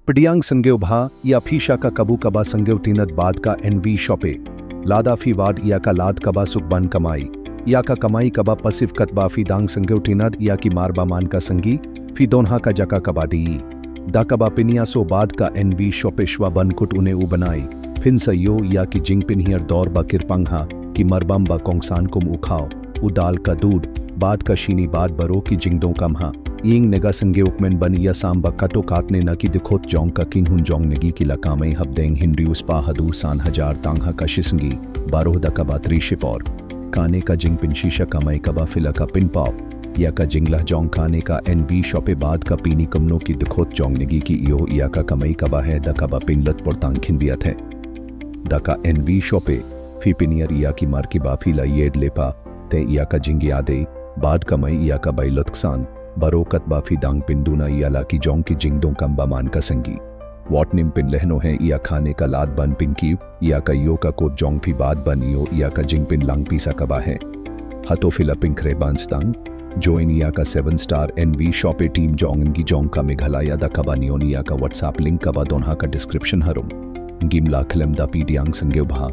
Pediang Sanggeu Bha या फीशा का कबू कबा संगेव तीनत बाद का एनवी शॉपे लादा फी वाद या का लाद कबा सुकबान कमाई या का कमाई कबा पसिफ कतबा फी दांग संगेव तीनत या की मारबा मान का संगी फी दोनहा का जका कबा दी दा कबा पिनिया सो बाद का एनवी शॉपे श्वा बन कुट उन्हें उ बनाई फिन सयो या की जिंग पिन हियर दौर बा किरपंगहा की मरबम बा कोंगसान कुम उखाओ उदाल का दूध बाद का शीनी बाद बरो की जिंगदों कमहा यिंग नेगा संगे उपमेन बन या सांबा कतो कातने न की दिखोत जोंग का किंग हुन जोंग नेगी की लकामई हबदेंग हिंड्यूस पा हदू सान हजार तांगहा का शिसंगी बारोह दा कबा त्रिशिप और काने का जिंग पिन शीशा कमाई कबा फिला का पिन पाव या का जिंगला जोंग खाने का एनबी शॉपे बाद का पीनी कमनों की दिखोत जोंग नेगी की यो या का कमाई कबा है दा कबा पिन लत पर तांग खिंदियत है दा का एनबी शॉपे फी पिनियर या की मार की बाफी ला येड लेपा ते या का जिंग यादे बाद कमाई या का बाई लतकसान बरोकत बाफी दांग पिंदुना याला की जोंग की जिंगदों कम्बा मान का संगी वॉटनिम पिन लहनो है या खाने का लाद बन पिन की या का यो का कोट जोंग फी बाद बन यो या का जिंग पिन लांग पीसा कबा है हतो फिला पिंखरे बांसतांग जोइन या का 7 स्टार एनवी शॉपे टीम जोंग की जोंग का मेघला या दा कबा नियोनी या का व्हाट्सएप लिंक कबा दोनहा का डिस्क्रिप्शन हरुम गिमला खिलम दा पीडियांग संगेव भा